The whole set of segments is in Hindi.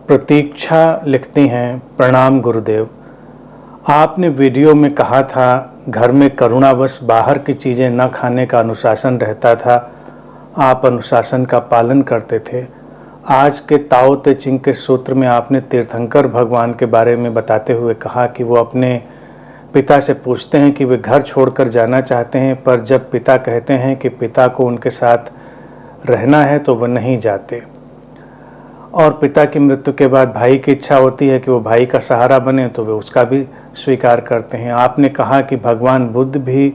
प्रतीक्षा लिखती हैं, प्रणाम गुरुदेव। आपने वीडियो में कहा था घर में करुणावश बाहर की चीज़ें न खाने का अनुशासन रहता था, आप अनुशासन का पालन करते थे। आज के ताओ ते चिंग के सूत्र में आपने तीर्थंकर भगवान के बारे में बताते हुए कहा कि वो अपने पिता से पूछते हैं कि वे घर छोड़कर जाना चाहते हैं, पर जब पिता कहते हैं कि पिता को उनके साथ रहना है तो वह नहीं जाते। और पिता की मृत्यु के बाद भाई की इच्छा होती है कि वो भाई का सहारा बने, तो वे उसका भी स्वीकार करते हैं। आपने कहा कि भगवान बुद्ध भी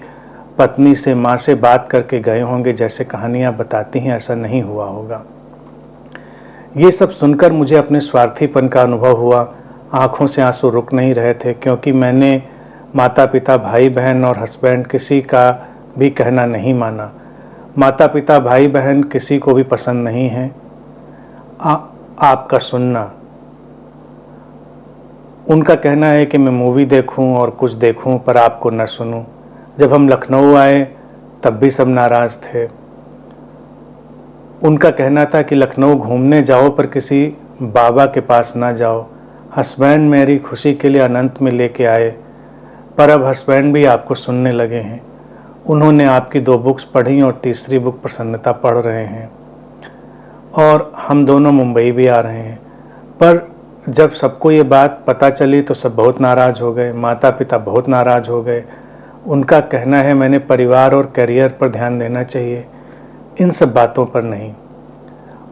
पत्नी से, माँ से बात करके गए होंगे, जैसे कहानियाँ बताती हैं ऐसा नहीं हुआ होगा। ये सब सुनकर मुझे अपने स्वार्थीपन का अनुभव हुआ। आँखों से आंसू रुक नहीं रहे थे, क्योंकि मैंने माता पिता, भाई बहन और हस्बैंड किसी का भी कहना नहीं माना। माता पिता, भाई बहन किसी को भी पसंद नहीं है आपका सुनना। उनका कहना है कि मैं मूवी देखूं और कुछ देखूं पर आपको न सुनूं। जब हम लखनऊ आए तब भी सब नाराज़ थे। उनका कहना था कि लखनऊ घूमने जाओ पर किसी बाबा के पास ना जाओ। हस्बैंड मेरी खुशी के लिए अनंत में लेके आए, पर अब हस्बैंड भी आपको सुनने लगे हैं। उन्होंने आपकी 2 बुक्स पढ़ी और तीसरी बुक प्रसन्नता पढ़ रहे हैं, और हम दोनों मुंबई भी आ रहे हैं। पर जब सबको ये बात पता चली तो सब बहुत नाराज़ हो गए, माता पिता बहुत नाराज़ हो गए। उनका कहना है मैंने परिवार और करियर पर ध्यान देना चाहिए, इन सब बातों पर नहीं।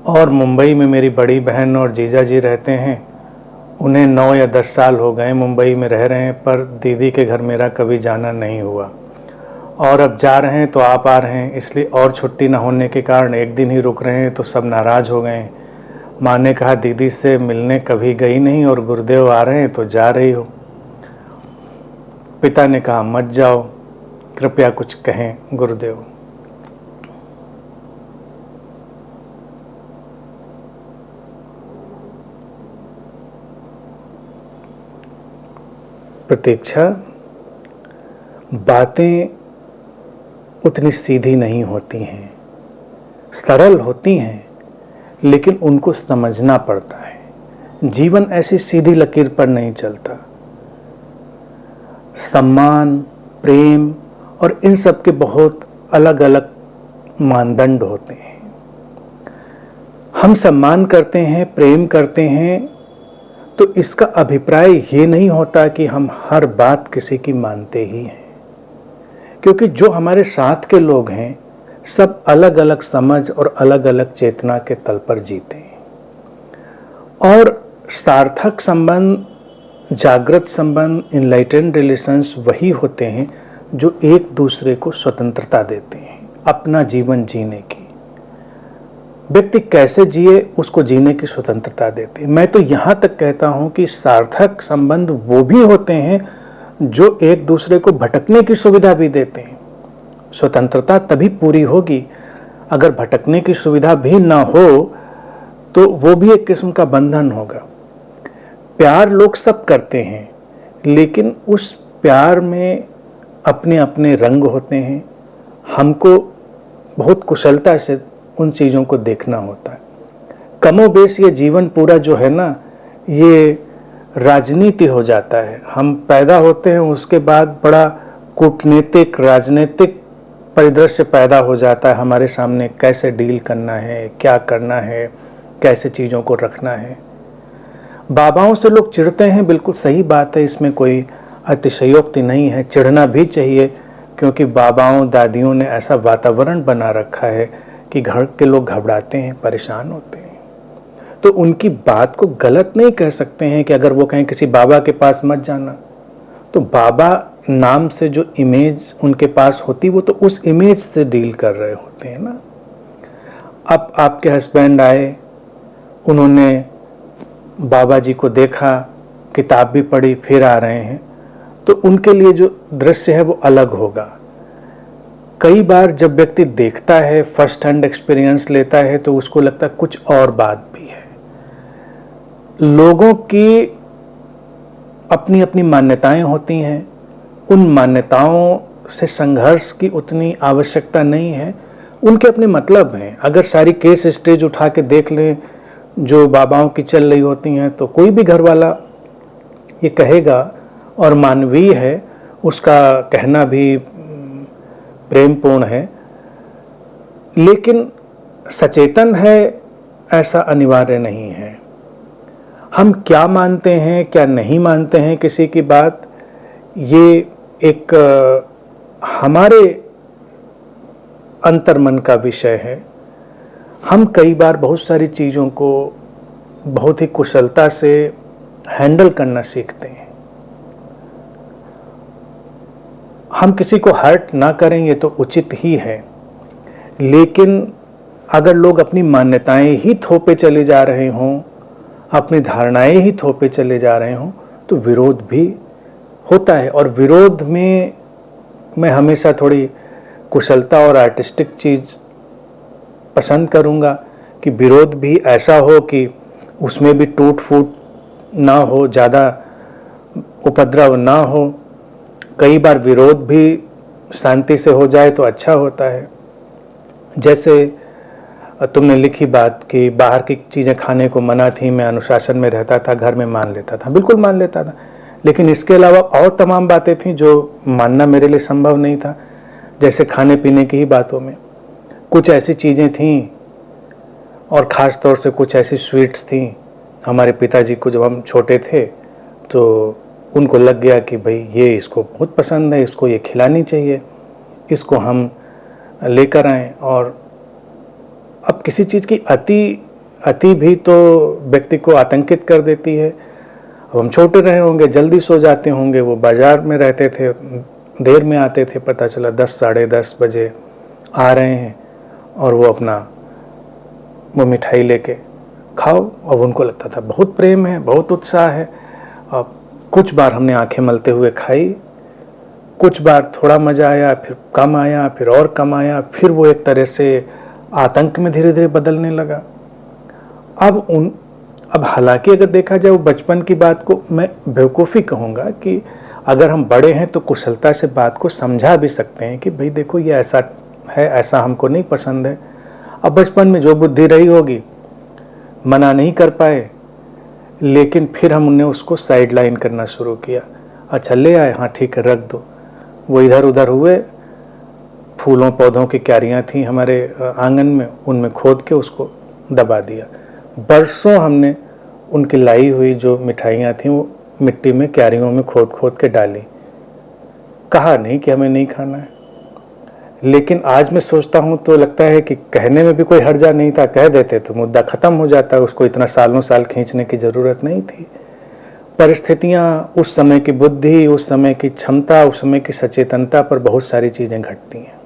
और मुंबई में मेरी बड़ी बहन और जीजा जी रहते हैं, उन्हें 9 या 10 साल हो गए मुंबई में रह रहे हैं, पर दीदी के घर मेरा कभी जाना नहीं हुआ। और अब जा रहे हैं तो आप आ रहे हैं, इसलिए और छुट्टी ना होने के कारण एक दिन ही रुक रहे हैं, तो सब नाराज़ हो गए। माँ ने कहा दीदी से मिलने कभी गई नहीं और गुरुदेव आ रहे हैं तो जा रही हो। पिता ने कहा मत जाओ, कृपया कुछ कहें गुरुदेव। प्रतीक्षा, बातें उतनी सीधी नहीं होती हैं, सरल होती हैं, लेकिन उनको समझना पड़ता है। जीवन ऐसी सीधी लकीर पर नहीं चलता। सम्मान, प्रेम और इन सब के बहुत अलग अलग मानदंड होते हैं। हम सम्मान करते हैं, प्रेम करते हैं, तो इसका अभिप्राय ये नहीं होता कि हम हर बात किसी की मानते ही हैं, क्योंकि जो हमारे साथ के लोग हैं सब अलग अलग समझ और अलग अलग चेतना के तल पर जीते हैं। और सार्थक संबंध, जागृत संबंध, इनलाइटेंड रिलेशंस वही होते हैं जो एक दूसरे को स्वतंत्रता देते हैं अपना जीवन जीने की। व्यक्ति कैसे जिए उसको जीने की स्वतंत्रता देते हैं। मैं तो यहाँ तक कहता हूँ कि सार्थक संबंध वो भी होते हैं जो एक दूसरे को भटकने की सुविधा भी देते हैं। स्वतंत्रता तभी पूरी होगी अगर भटकने की सुविधा भी ना हो, तो वो भी एक किस्म का बंधन होगा। प्यार लोग सब करते हैं, लेकिन उस प्यार में अपने अपने रंग होते हैं। हमको बहुत कुशलता से उन चीज़ों को देखना होता है। कमोबेश ये जीवन पूरा जो है ना, ये राजनीति हो जाता है। हम पैदा होते हैं, उसके बाद बड़ा कूटनीतिक, राजनीतिक परिदृश्य पैदा हो जाता है हमारे सामने। कैसे डील करना है, क्या करना है, कैसे चीज़ों को रखना है। बाबाओं से लोग चिढ़ते हैं, बिल्कुल सही बात है, इसमें कोई अतिशयोक्ति नहीं है। चिढ़ना भी चाहिए, क्योंकि बाबाओं दादियों ने ऐसा वातावरण बना रखा है कि घर के लोग घबराते हैं, परेशान होते हैं। तो उनकी बात को गलत नहीं कह सकते हैं कि अगर वो कहें किसी बाबा के पास मत जाना, तो बाबा नाम से जो इमेज उनके पास होती, वो तो उस इमेज से डील कर रहे होते हैं ना। अब आपके हस्बैंड आए, उन्होंने बाबा जी को देखा, किताब भी पढ़ी, फिर आ रहे हैं, तो उनके लिए जो दृश्य है वो अलग होगा। कई बार जब व्यक्ति देखता है, फर्स्ट हैंड एक्सपीरियंस लेता है, तो उसको लगता है कुछ और बात भी है। लोगों की अपनी अपनी मान्यताएं होती हैं, उन मान्यताओं से संघर्ष की उतनी आवश्यकता नहीं है। उनके अपने मतलब हैं। अगर सारी केस स्टेज उठा के देख लें जो बाबाओं की चल रही होती हैं, तो कोई भी घर वाला ये कहेगा, और मानवीय है, उसका कहना भी प्रेमपूर्ण है। लेकिन सचेतन है ऐसा अनिवार्य नहीं है। हम क्या मानते हैं, क्या नहीं मानते हैं किसी की बात, ये एक हमारे अंतर्मन का विषय है। हम कई बार बहुत सारी चीज़ों को बहुत ही कुशलता से हैंडल करना सीखते हैं। हम किसी को हर्ट ना करें ये तो उचित ही है, लेकिन अगर लोग अपनी मान्यताएं ही थोपे चले जा रहे हों, अपनी धारणाएं ही थोपे चले जा रहे हों, तो विरोध भी होता है। और विरोध में मैं हमेशा थोड़ी कुशलता और आर्टिस्टिक चीज़ पसंद करूँगा, कि विरोध भी ऐसा हो कि उसमें भी टूट फूट ना हो, ज़्यादा उपद्रव ना हो। कई बार विरोध भी शांति से हो जाए तो अच्छा होता है। जैसे तुमने लिखी बात कि बाहर की चीज़ें खाने को मना थी, मैं अनुशासन में रहता था, घर में मान लेता था, बिल्कुल मान लेता था। लेकिन इसके अलावा और तमाम बातें थीं जो मानना मेरे लिए संभव नहीं था। जैसे खाने पीने की ही बातों में कुछ ऐसी चीज़ें थीं, और ख़ास तौर से कुछ ऐसी स्वीट्स थीं, हमारे पिताजी को जब हम छोटे थे तो उनको लग गया कि भाई ये इसको बहुत पसंद है, इसको ये खिलानी चाहिए, इसको हम लेकर आएँ। और अब किसी चीज़ की अति भी तो व्यक्ति को आतंकित कर देती है। अब हम छोटे रहे होंगे, जल्दी सो जाते होंगे, वो बाज़ार में रहते थे, देर में आते थे, पता चला 10 साढ़े 10 बजे आ रहे हैं, और वो अपना वो मिठाई लेके खाओ। अब उनको लगता था बहुत प्रेम है, बहुत उत्साह है। अब कुछ बार हमने आंखें मलते हुए खाई, कुछ बार थोड़ा मज़ा आया, फिर कम आया, फिर और कम आया, फिर वो एक तरह से आतंक में धीरे धीरे बदलने लगा। अब हालांकि अगर देखा जाए वो बचपन की बात को मैं बेवकूफ़ी कहूँगा, कि अगर हम बड़े हैं तो कुशलता से बात को समझा भी सकते हैं कि भाई देखो ये ऐसा है, ऐसा हमको नहीं पसंद है। अब बचपन में जो बुद्धि रही होगी, मना नहीं कर पाए, लेकिन फिर हमने उसको साइड लाइन करना शुरू किया। अच्छा ले आए, हाँ ठीक है रख दो। वो इधर उधर हुए, फूलों पौधों की क्यारियाँ थीं हमारे आंगन में, उनमें खोद के उसको दबा दिया। बरसों हमने उनकी लाई हुई जो मिठाइयाँ थीं वो मिट्टी में क्यारियों में खोद खोद के डाली। कहा नहीं कि हमें नहीं खाना है, लेकिन आज मैं सोचता हूँ तो लगता है कि कहने में भी कोई हर्जा नहीं था, कह देते तो मुद्दा ख़त्म हो जाता, उसको इतना सालों साल खींचने की ज़रूरत नहीं थी। परिस्थितियाँ, उस समय की बुद्धि, उस समय की क्षमता, उस समय की सचेतनता पर बहुत सारी चीज़ें घटती हैं।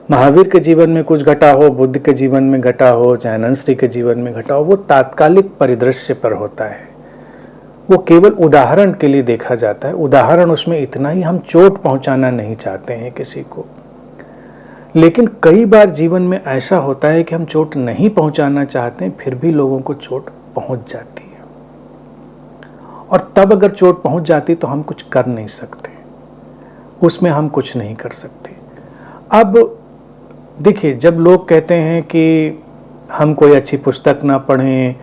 महावीर के जीवन में कुछ घटा हो, बुद्ध के जीवन में घटा हो, जैनश्री के जीवन में घटा हो, वो तात्कालिक परिदृश्य पर होता है, वो केवल उदाहरण के लिए देखा जाता है। उदाहरण उसमें इतना ही, हम चोट पहुंचाना नहीं चाहते हैं किसी को। लेकिन कई बार जीवन में ऐसा होता है कि हम चोट नहीं पहुंचाना चाहते हैं, फिर भी लोगों को चोट पहुंच जाती है, और तब अगर चोट पहुंच जाती तो हम कुछ कर नहीं सकते, उसमें हम कुछ नहीं कर सकते। अब देखिए, जब लोग कहते हैं कि हम कोई अच्छी पुस्तक ना पढ़ें,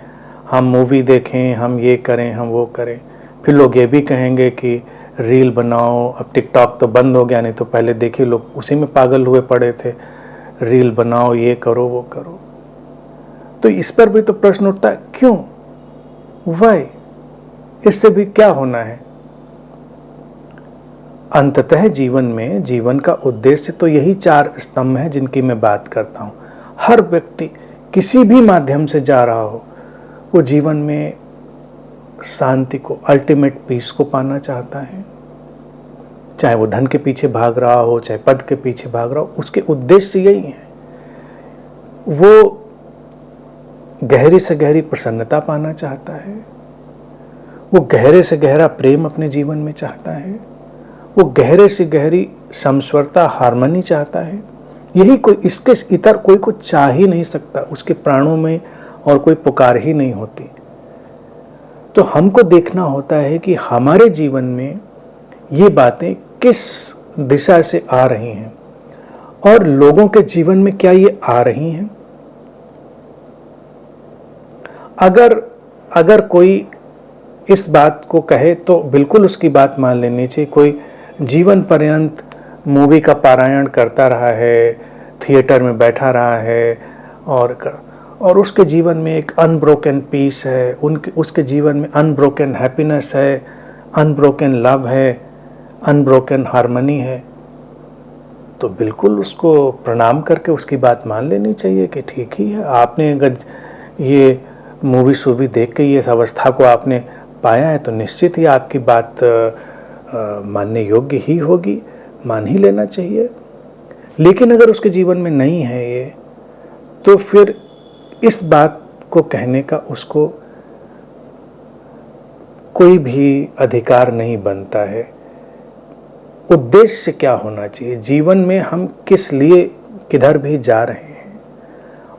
हम मूवी देखें, हम ये करें, हम वो करें, फिर लोग ये भी कहेंगे कि रील बनाओ। अब टिकटॉक तो बंद हो गया, नहीं तो पहले देखिए लोग उसी में पागल हुए पड़े थे, रील बनाओ, ये करो वो करो। तो इस पर भी तो प्रश्न उठता है, क्यों, वाई, इससे भी क्या होना है? अंततः जीवन में, जीवन का उद्देश्य तो यही 4 स्तंभ हैं जिनकी मैं बात करता हूँ। हर व्यक्ति किसी भी माध्यम से जा रहा हो, वो जीवन में शांति को, अल्टीमेट पीस को पाना चाहता है। चाहे वो धन के पीछे भाग रहा हो, चाहे पद के पीछे भाग रहा हो, उसके उद्देश्य यही है। वो गहरी से गहरी प्रसन्नता पाना चाहता है, वो गहरे से गहरा प्रेम अपने जीवन में चाहता है, वो गहरे से गहरी समस्वरता, हार्मनी चाहता है। यही कोई, इसके इतर कोई को चाह ही नहीं सकता, उसके प्राणों में और कोई पुकार ही नहीं होती। तो हमको देखना होता है कि हमारे जीवन में ये बातें किस दिशा से आ रही हैं, और लोगों के जीवन में क्या ये आ रही हैं। अगर अगर कोई इस बात को कहे तो बिल्कुल उसकी बात मान लेनी चाहिए। कोई जीवन पर्यंत मूवी का पारायण करता रहा है, थिएटर में बैठा रहा है और उसके जीवन में एक अनब्रोकन पीस है, उसके जीवन में अनब्रोकन हैप्पीनेस है, अनब्रोकन लव है, अनब्रोकन हार्मनी है, तो बिल्कुल उसको प्रणाम करके उसकी बात मान लेनी चाहिए कि ठीक ही है। आपने अगर ये मूवी शूवी देख के ये इस अवस्था को आपने पाया है तो निश्चित ही आपकी बात मानने योग्य ही होगी, मान ही लेना चाहिए। लेकिन अगर उसके जीवन में नहीं है ये, तो फिर इस बात को कहने का उसको कोई भी अधिकार नहीं बनता है। उद्देश्य क्या होना चाहिए जीवन में, हम किस लिए किधर भी जा रहे हैं,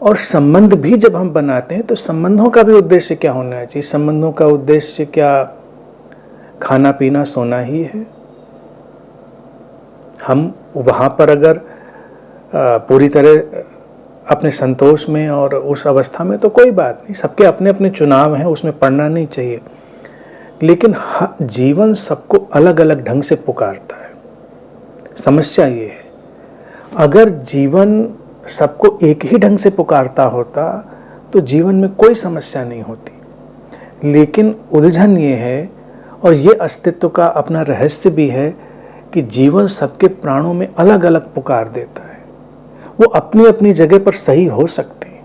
और संबंध भी जब हम बनाते हैं तो संबंधों का भी उद्देश्य क्या होना चाहिए। संबंधों का उद्देश्य क्या खाना पीना सोना ही है? हम वहाँ पर अगर पूरी तरह अपने संतोष में और उस अवस्था में तो कोई बात नहीं, सबके अपने अपने चुनाव हैं, उसमें पड़ना नहीं चाहिए। लेकिन जीवन सबको अलग अलग ढंग से पुकारता है। समस्या ये है, अगर जीवन सबको एक ही ढंग से पुकारता होता तो जीवन में कोई समस्या नहीं होती। लेकिन उलझन ये है, और ये अस्तित्व का अपना रहस्य भी है, कि जीवन सबके प्राणों में अलग अलग पुकार देता है। वो अपनी अपनी जगह पर सही हो सकते हैं।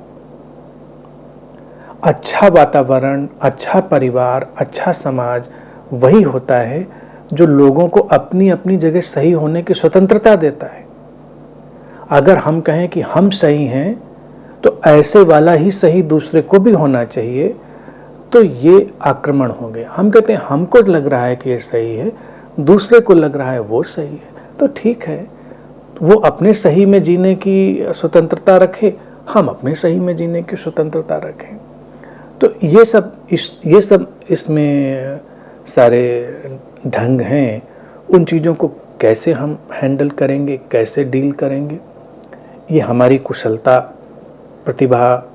अच्छा वातावरण, अच्छा परिवार, अच्छा समाज वही होता है जो लोगों को अपनी अपनी जगह सही होने की स्वतंत्रता देता है। अगर हम कहें कि हम सही हैं तो ऐसे वाला ही सही दूसरे को भी होना चाहिए, तो ये आक्रमण हो गया। हम कहते हैं हमको लग रहा है कि ये सही है, दूसरे को लग रहा है वो सही है, तो ठीक है, वो अपने सही में जीने की स्वतंत्रता रखे, हम अपने सही में जीने की स्वतंत्रता रखें। तो ये सब इसमें सारे ढंग हैं। उन चीज़ों को कैसे हम हैंडल करेंगे, कैसे डील करेंगे, ये हमारी कुशलता, प्रतिभा,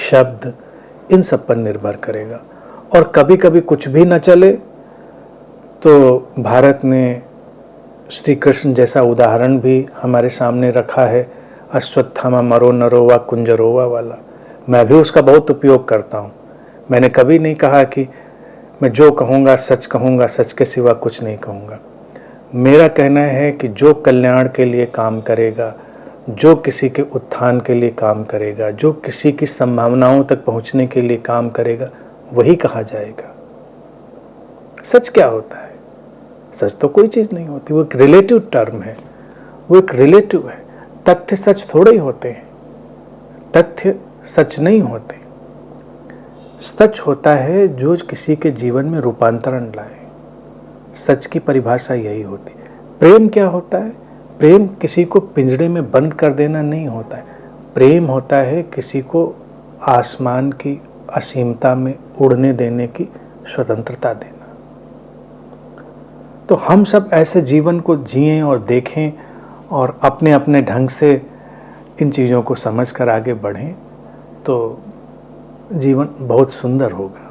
शब्द, इन सब पर निर्भर करेगा। और कभी कभी कुछ भी न चले तो भारत ने श्री कृष्ण जैसा उदाहरण भी हमारे सामने रखा है, अश्वत्थामा मरो नरो वा कुंजरोवा वाला। मैं भी उसका बहुत उपयोग करता हूँ। मैंने कभी नहीं कहा कि मैं जो कहूँगा सच कहूँगा, सच के सिवा कुछ नहीं कहूँगा। मेरा कहना है कि जो कल्याण के लिए काम करेगा, जो किसी के उत्थान के लिए काम करेगा, जो किसी की संभावनाओं तक पहुँचने के लिए काम करेगा, वही कहा जाएगा। सच क्या होता है? सच तो कोई चीज़ नहीं होती, वो एक रिलेटिव टर्म है, वो एक रिलेटिव है। तथ्य सच थोड़े ही होते हैं, तथ्य सच नहीं होते। सच होता है जो किसी के जीवन में रूपांतरण लाए। सच की परिभाषा यही होती। प्रेम क्या होता है? प्रेम किसी को पिंजड़े में बंद कर देना नहीं होता है। प्रेम होता है किसी को आसमान की असीमता में उड़ने देने की स्वतंत्रता देना। तो हम सब ऐसे जीवन को जिएं और देखें और अपने अपने ढंग से इन चीज़ों को समझ कर आगे बढ़ें, तो जीवन बहुत सुंदर होगा।